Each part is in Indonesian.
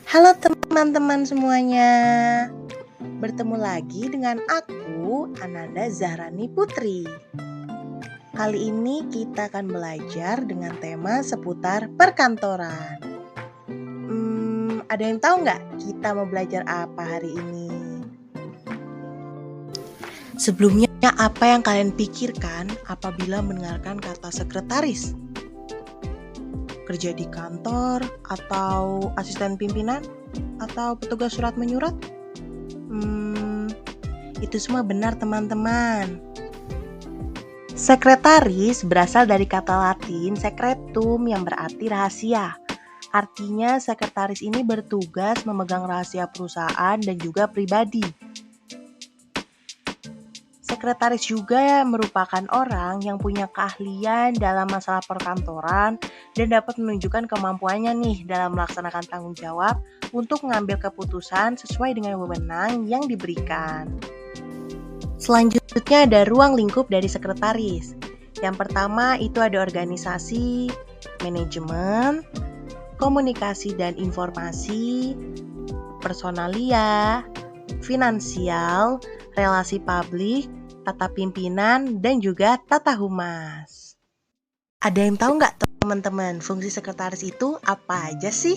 Halo teman-teman semuanya. Bertemu lagi dengan aku, Ananda Zahrani Putri. Kali ini kita akan belajar dengan tema seputar perkantoran. Ada yang tahu nggak kita mau belajar apa hari ini? Sebelumnya, apa yang kalian pikirkan apabila mendengarkan kata sekretaris? Kerja di kantor, atau asisten pimpinan, atau petugas surat menyurat? Itu semua benar teman-teman. Sekretaris berasal dari kata Latin secretum yang berarti rahasia. Artinya sekretaris ini bertugas memegang rahasia perusahaan dan juga pribadi. Sekretaris juga merupakan orang yang punya keahlian dalam masalah perkantoran dan dapat menunjukkan kemampuannya nih dalam melaksanakan tanggung jawab untuk mengambil keputusan sesuai dengan wewenang yang diberikan. Selanjutnya ada ruang lingkup dari sekretaris. Yang pertama itu ada organisasi, manajemen, komunikasi dan informasi, personalia, finansial, relasi publik, tata pimpinan, dan juga tata humas. Ada yang tahu nggak teman-teman, fungsi sekretaris itu apa aja sih?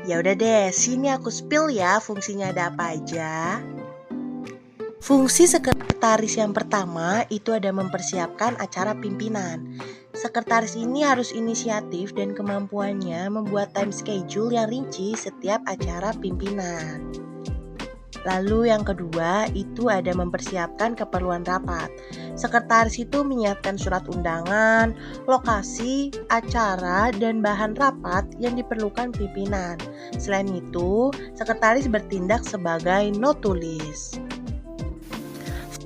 Ya udah deh, sini aku spill ya fungsinya ada apa aja. Fungsi sekretaris yang pertama itu ada mempersiapkan acara pimpinan. Sekretaris ini harus inisiatif dan kemampuannya membuat time schedule yang rinci setiap acara pimpinan. Lalu yang kedua itu ada mempersiapkan keperluan rapat. Sekretaris itu menyiapkan surat undangan, lokasi, acara, dan bahan rapat yang diperlukan pimpinan. Selain itu, sekretaris bertindak sebagai notulis.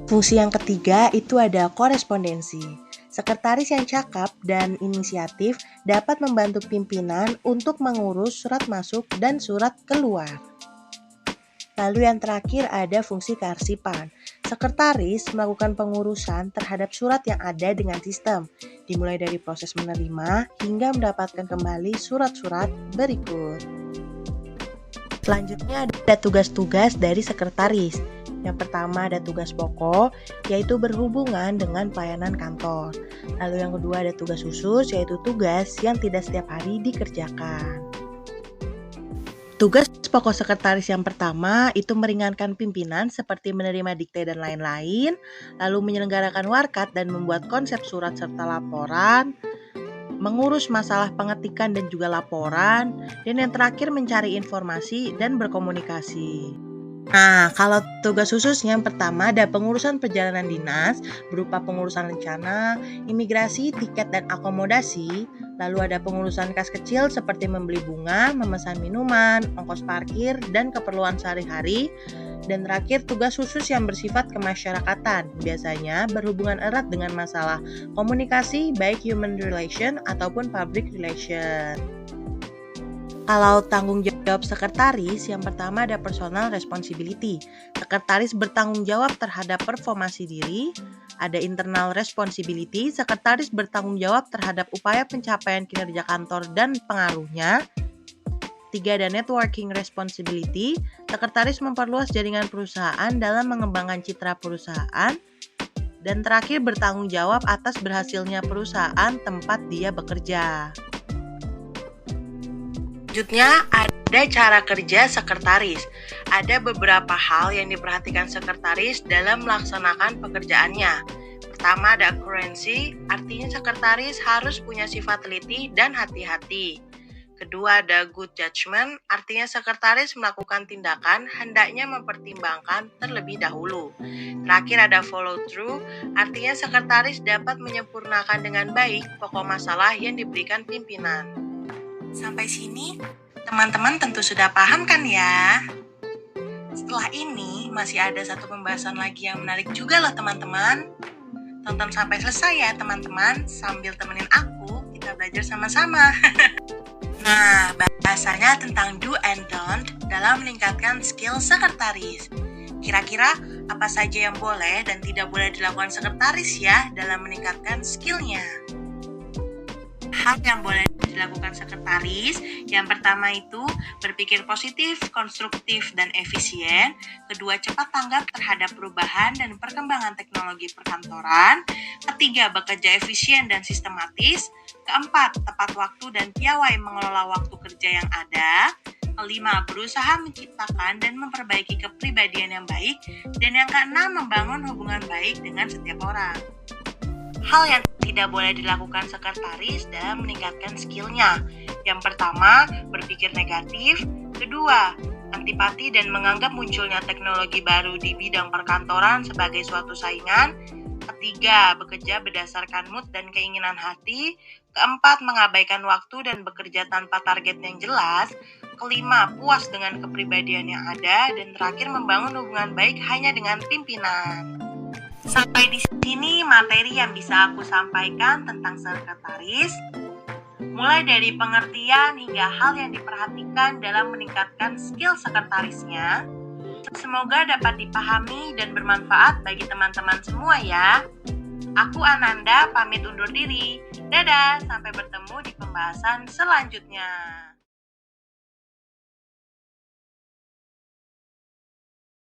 Fungsi yang ketiga itu ada korespondensi. Sekretaris yang cakap dan inisiatif dapat membantu pimpinan untuk mengurus surat masuk dan surat keluar. Lalu yang terakhir ada fungsi kearsipan. Sekretaris melakukan pengurusan terhadap surat yang ada dengan sistem, dimulai dari proses menerima hingga mendapatkan kembali surat-surat berikut. Selanjutnya ada tugas-tugas dari sekretaris. Yang pertama ada tugas pokok, yaitu berhubungan dengan pelayanan kantor. Lalu yang kedua ada tugas khusus, yaitu tugas yang tidak setiap hari dikerjakan. Tugas pokok sekretaris yang pertama itu meringankan pimpinan seperti menerima dikte dan lain-lain, lalu menyelenggarakan warkat dan membuat konsep surat serta laporan, mengurus masalah pengetikan dan juga laporan, dan yang terakhir mencari informasi dan berkomunikasi. Nah, kalau tugas khususnya yang pertama ada pengurusan perjalanan dinas berupa pengurusan rencana, imigrasi, tiket dan akomodasi. Lalu ada pengurusan kas kecil seperti membeli bunga, memesan minuman, ongkos parkir, dan keperluan sehari-hari. Dan terakhir tugas khusus yang bersifat kemasyarakatan, biasanya berhubungan erat dengan masalah komunikasi baik human relation ataupun public relation. Kalau tanggung jawab sekretaris, yang pertama ada personal responsibility. Sekretaris bertanggung jawab terhadap performasi diri. Ada internal responsibility, sekretaris bertanggung jawab terhadap upaya pencapaian kinerja kantor dan pengaruhnya. 3 ada networking responsibility, sekretaris memperluas jaringan perusahaan dalam mengembangkan citra perusahaan. Dan terakhir bertanggung jawab atas berhasilnya perusahaan tempat dia bekerja. Selanjutnya ada cara kerja sekretaris. Ada beberapa hal yang diperhatikan sekretaris dalam melaksanakan pekerjaannya. Pertama ada accuracy, artinya sekretaris harus punya sifat teliti dan hati-hati. Kedua ada good judgment, artinya sekretaris melakukan tindakan hendaknya mempertimbangkan terlebih dahulu. Terakhir ada follow through, artinya sekretaris dapat menyempurnakan dengan baik pokok masalah yang diberikan pimpinan. Sampai sini, teman-teman tentu sudah paham kan ya? Setelah ini, masih ada satu pembahasan lagi yang menarik juga loh teman-teman. Tonton sampai selesai ya teman-teman, sambil temenin aku, kita belajar sama-sama. Nah, bahasanya tentang do and don't dalam meningkatkan skill sekretaris. Kira-kira apa saja yang boleh dan tidak boleh dilakukan sekretaris ya dalam meningkatkan skillnya? hal yang boleh dilakukan sekretaris. Yang pertama itu berpikir positif, konstruktif, dan efisien. Kedua, cepat tanggap terhadap perubahan dan perkembangan teknologi perkantoran. Ketiga, bekerja efisien dan sistematis. Keempat, tepat waktu dan piawai mengelola waktu kerja yang ada. Kelima, berusaha menciptakan dan memperbaiki kepribadian yang baik. Dan yang keenam, membangun hubungan baik dengan setiap orang. Hal yang tidak boleh dilakukan sekretaris dalam meningkatkan skillnya. Yang pertama, berpikir negatif. Kedua, antipati dan menganggap munculnya teknologi baru di bidang perkantoran sebagai suatu saingan. Ketiga, bekerja berdasarkan mood dan keinginan hati. Keempat, mengabaikan waktu dan bekerja tanpa target yang jelas. Kelima, puas dengan kepribadian yang ada. Dan terakhir, membangun hubungan baik hanya dengan pimpinan. Sampai di sini materi yang bisa aku sampaikan tentang sekretaris, mulai dari pengertian hingga hal yang diperhatikan dalam meningkatkan skill sekretarisnya. Semoga dapat dipahami dan bermanfaat bagi teman-teman semua ya. Aku Ananda pamit undur diri. Dadah, sampai bertemu di pembahasan selanjutnya.